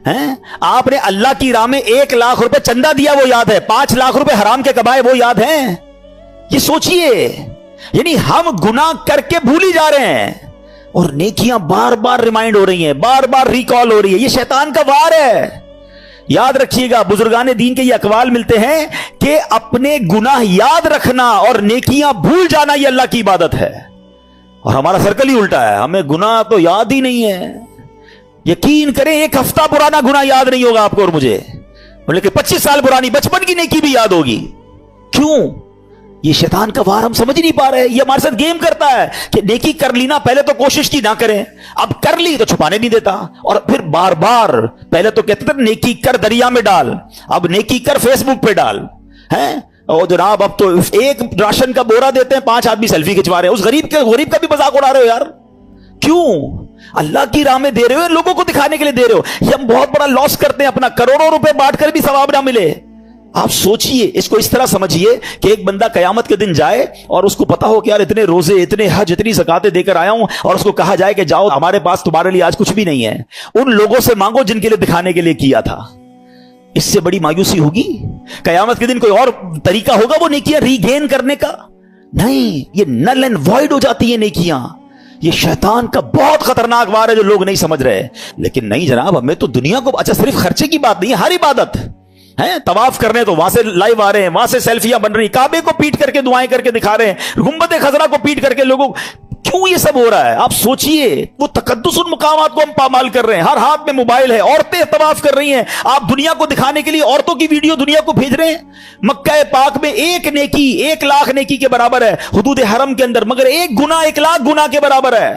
हैं? आपने अल्लाह की राह में 1 लाख रुपए चंदा दिया वो याद है, 5 लाख रुपए हराम के कमाए वो याद है? ये सोचिए, यानी हम गुनाह करके भूल ही जा रहे हैं और नेकियां बार बार रिमाइंड हो रही हैं, बार बार रिकॉल हो रही है। ये शैतान का वार है। याद रखिएगा, बुजुर्गान दीन के ये अकवाल मिलते हैं कि अपने गुनाह याद रखना और नेकियां भूल जाना ये अल्लाह की इबादत है। और हमारा सर्कल ही उल्टा है, हमें गुनाह तो याद ही नहीं है। यकीन करें, 1 हफ्ता पुराना गुनाह याद नहीं होगा आपको और मुझे, लेकिन 25 साल पुरानी बचपन की नेकी भी याद होगी। क्यों? ये शैतान का वार हम समझ ही नहीं पा रहे। ये हमारे साथ गेम करता है कि नेकी कर ली ना, पहले तो कोशिश की ना करें, अब कर ली तो छुपाने नहीं देता, और फिर बार बार, पहले तो कहते थे नेकी कर दरिया में डाल, अब नेकी कर फेसबुक पे डाल, हैं? और जनाब अब तो एक राशन का बोरा देते हैं, 5 आदमी सेल्फी खिंचवा रहे हैं, उस गरीब का भी मजाक उड़ा रहे हो यार। क्यों? अल्लाह की राह में दे रहे हो, लोगों को दिखाने के लिए दे रहे हो। ये हम बहुत बड़ा लॉस करते हैं अपना, करोड़ों रुपए बांट कर भी सवाब ना मिले। आप सोचिए, इसको इस तरह समझिए कि एक बंदा कयामत के दिन जाए और उसको पता हो कि यार इतने रोजे, इतने हज, इतनी ज़कातें देकर आया हूं, और उसको कहा जाए कि जाओ हमारे पास तुम्हारे लिए आज कुछ भी नहीं है, उन लोगों से मांगो जिनके लिए दिखाने के लिए किया था। इससे बड़ी मायूसी होगी? कयामत के दिन कोई और तरीका होगा वो नेकियां रीगेन करने का? नहीं, ये नल एंड वॉइड हो जाती है नेकियां। ये शैतान का बहुत खतरनाक वार है जो लोग नहीं समझ रहे। लेकिन नहीं जनाब, हमें तो दुनिया को, अच्छा सिर्फ खर्चे की बात नहीं है, हर इबादत है। तवाफ करने तो वहां से लाइव आ रहे हैं, वहां से सेल्फियां बन रही, काबे को पीट करके दुआएं करके दिखा रहे हैं, गुंबद खजरा को पीट करके लोगों کیوں یہ سب ہو رہا ہے؟ آپ سوچئے، وہ تقدس المقامات کو ہم پامال کر رہے ہیں، ہر ہاتھ میں موبائل ہے، عورتیں طواف کر رہی ہیں، آپ دنیا کو دکھانے کے لیے عورتوں کی ویڈیو دنیا کو بھیج رہے ہیں۔ مکہ پاک میں ایک نیکی 1,00,000 نیکی کے برابر ہے حدود حرم کے اندر، مگر ایک گناہ 1,00,000 گناہ کے برابر ہے۔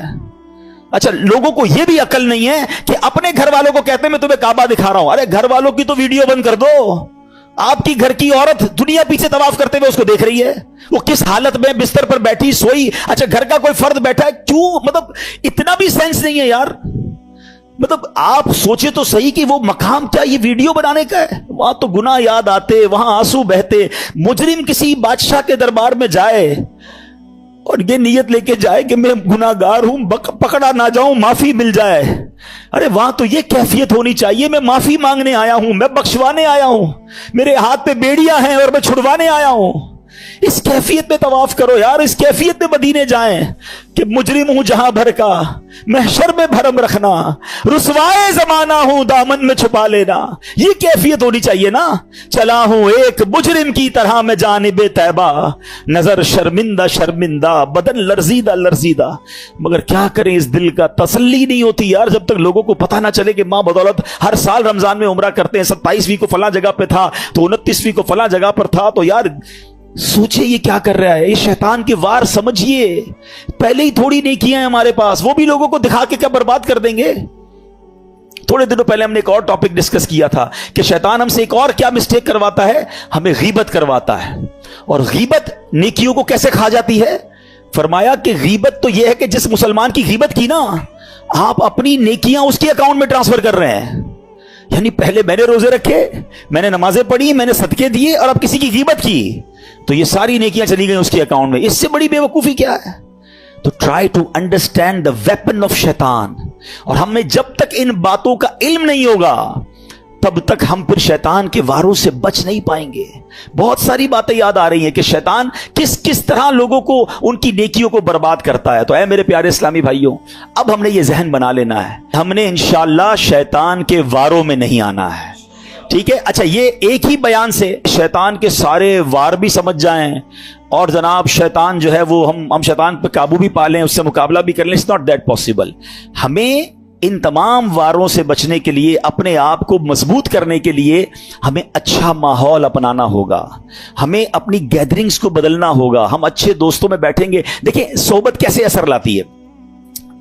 اچھا، لوگوں کو یہ بھی عقل نہیں ہے کہ اپنے گھر والوں کو کہتے ہیں میں تمہیں کعبہ دکھا رہا ہوں، ارے گھر والوں کی تو ویڈیو بند کر دو، آپ کی گھر کی عورت دنیا پیچھے طواف کرتے ہوئے اس کو دیکھ رہی ہے، وہ کس حالت میں بستر پر بیٹھی سوئی، اچھا گھر کا کوئی فرد بیٹھا ہے، کیوں؟ مطلب اتنا بھی سینس نہیں ہے یار۔ مطلب آپ سوچے تو صحیح کہ وہ مقام کیا یہ ویڈیو بنانے کا ہے؟ وہاں تو گناہ یاد آتے، وہاں آنسو بہتے۔ مجرم کسی بادشاہ کے دربار میں جائے اور یہ نیت لے کے جائے کہ میں گناہ گار ہوں، پکڑا نہ جاؤں، معافی مل جائے، ارے وہاں تو یہ کیفیت ہونی چاہیے میں معافی مانگنے آیا ہوں، میں بخشوانے آیا ہوں، میرے ہاتھ پہ بیڑیاں ہیں اور میں چھڑوانے آیا ہوں۔ اس کیفیت میں طواف کرو یار، اس کیفیت میں مدینے جائیں کہ مجرم ہوں جہاں بھر کا، محشر میں بھرم رکھنا، رسوائے زمانہ ہوں دامن میں چھپا لینا، یہ کیفیت ہونی چاہیے نا۔ چلا ہوں ایک مجرم کی طرح میں جانب طیبہ، نظر شرمندہ شرمندہ، بدن لرزیدہ لرزیدہ، مگر کیا کریں اس دل کا تسلی نہیں ہوتی یار، جب تک لوگوں کو پتہ نہ چلے کہ ماں بدولت ہر سال رمضان میں عمرہ کرتے ہیں، 27ویں کو فلاں جگہ پہ تھا تو 29ویں کو فلاں جگہ پر تھا، تو یار سوچے یہ کیا کر رہا ہے، یہ شیطان کے وار سمجھیے، پہلے ہی تھوڑی نیکیاں ہیں ہمارے پاس، وہ بھی لوگوں کو دکھا کے کیا برباد کر دیں گے۔ تھوڑے دنوں پہلے ہم نے ایک اور ٹاپک ڈسکس کیا تھا کہ شیطان ہم سے ایک اور کیا مسٹیک کرواتا ہے، ہمیں غیبت کرواتا ہے، اور غیبت نیکیوں کو کیسے کھا جاتی ہے؟ فرمایا کہ غیبت تو یہ ہے کہ جس مسلمان کی غیبت کی نا، آپ اپنی نیکیاں اس کے اکاؤنٹ میں ٹرانسفر کر رہے ہیں، یعنی پہلے میں نے روزے رکھے، میں نے نمازیں پڑھی، میں نے صدقے دیے، اور اب کسی کی غیبت کی تو یہ ساری نیکیاں چلی گئیں اس کے اکاؤنٹ میں۔ اس سے بڑی بے وقوفی کیا ہے؟ تو try to understand the weapon of شیطان، اور ہمیں جب تک ان باتوں کا علم نہیں ہوگا تب تک ہم پھر شیطان کے واروں سے بچ نہیں پائیں گے۔ بہت ساری باتیں یاد آ رہی ہیں کہ شیطان کس طرح لوگوں کو ان کی نیکیوں کو برباد کرتا ہے۔ تو اے میرے پیارے اسلامی بھائیوں، اب ہم نے یہ ذہن بنا لینا ہے، ہم نے انشاءاللہ شیطان کے واروں میں نہیں آنا ہے، ٹھیک ہے؟ اچھا، یہ ایک ہی بیان سے شیطان کے سارے وار بھی سمجھ جائیں اور جناب شیطان جو ہے وہ ہم شیطان پہ قابو بھی پا لیں، اس سے مقابلہ بھی کر لیں، اٹس ناٹ دیٹ پاسبل۔ ہمیں ان تمام واروں سے بچنے کے لیے، اپنے آپ کو مضبوط کرنے کے لیے ہمیں اچھا ماحول اپنانا ہوگا، ہمیں اپنی گیدرنگز کو بدلنا ہوگا، ہم اچھے دوستوں میں بیٹھیں گے۔ دیکھیں صحبت کیسے اثر لاتی ہے،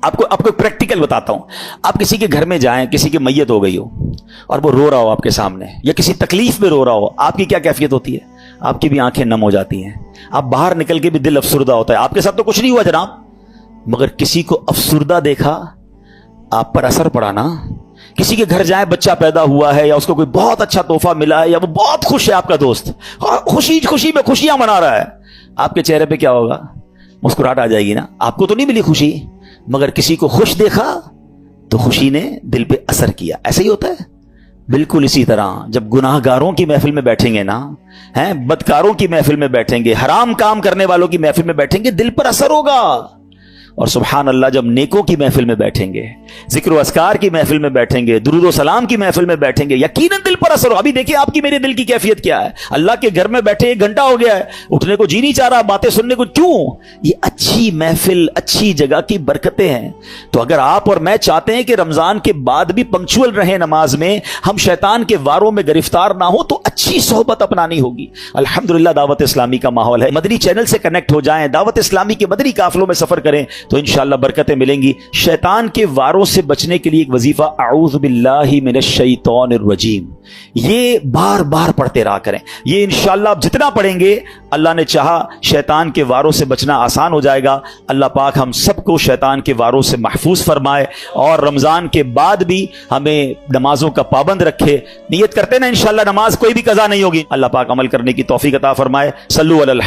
آپ کو پریکٹیکل بتاتا ہوں۔ آپ کسی کے گھر میں جائیں، کسی کی میت ہو گئی ہو اور وہ رو رہا ہو آپ کے سامنے، یا کسی تکلیف میں رو رہا ہو، آپ کی کیا کیفیت ہوتی ہے؟ آپ کی بھی آنکھیں نم ہو جاتی ہیں، آپ باہر نکل کے بھی دل افسردہ ہوتا ہے۔ آپ کے ساتھ تو کچھ نہیں ہوا جناب، مگر کسی کو افسردہ دیکھا، آپ پر اثر پڑا نا۔ کسی کے گھر جائیں، بچہ پیدا ہوا ہے یا اس کو کوئی بہت اچھا تحفہ ملا ہے، یا وہ بہت خوش ہے آپ کا دوست، خوشی میں خوشیاں منا رہا ہے، آپ کے چہرے پہ کیا ہوگا؟ مسکراہٹ آ جائے گی نا۔ آپ کو تو نہیں ملی خوشی، مگر کسی کو خوش دیکھا تو خوشی نے دل پہ اثر کیا۔ ایسا ہی ہوتا ہے بالکل اسی طرح جب گناہ گاروں کی محفل میں بیٹھیں گے نا، بدکاروں کی محفل میں بیٹھیں گے، حرام کام کرنے والوں کی محفل میں بیٹھیں گے، دل پر اثر ہوگا۔ اور سبحان اللہ جب نیکوں کی محفل میں بیٹھیں گے، ذکر و اذکار کی محفل میں بیٹھیں گے، درود و سلام کی محفل میں بیٹھیں گے، یقیناً دل پر اثر ہو۔ ابھی دیکھیں آپ کی میرے دل کی کیفیت کیا ہے، اللہ کے گھر میں بیٹھے 1 گھنٹہ ہو گیا ہے، اٹھنے کو جی نہیں چاہ رہا، باتیں سننے کو، کیوں؟ یہ اچھی محفل، اچھی جگہ کی برکتیں ہیں۔ تو اگر آپ اور میں چاہتے ہیں کہ رمضان کے بعد بھی پنکچوئل رہیں نماز میں، ہم شیطان کے واروں میں گرفتار نہ ہو، تو اچھی صحبت اپنانی ہوگی۔ الحمدللہ دعوت اسلامی کا ماحول ہے، مدنی چینل سے کنیکٹ ہو جائیں، دعوت اسلامی کے مدنی قافلوں میں سفر کریں تو انشاءاللہ برکتیں ملیں گی۔ شیطان کے واروں سے بچنے کے لیے ایک وظیفہ اعوذ باللہ من الشیطان الرجیم، یہ بار بار پڑھتے رہا کریں۔ یہ انشاءاللہ آپ جتنا پڑھیں گے، اللہ نے چاہا شیطان کے واروں سے بچنا آسان ہو جائے گا۔ اللہ پاک ہم سب کو شیطان کے واروں سے محفوظ فرمائے، اور رمضان کے بعد بھی ہمیں نمازوں کا پابند رکھے۔ نیت کرتے نا انشاءاللہ نماز کوئی بھی قضا نہیں ہوگی، اللہ پاک عمل کرنے کی توفیق عطا فرمائے۔ صلو علی الحبیب۔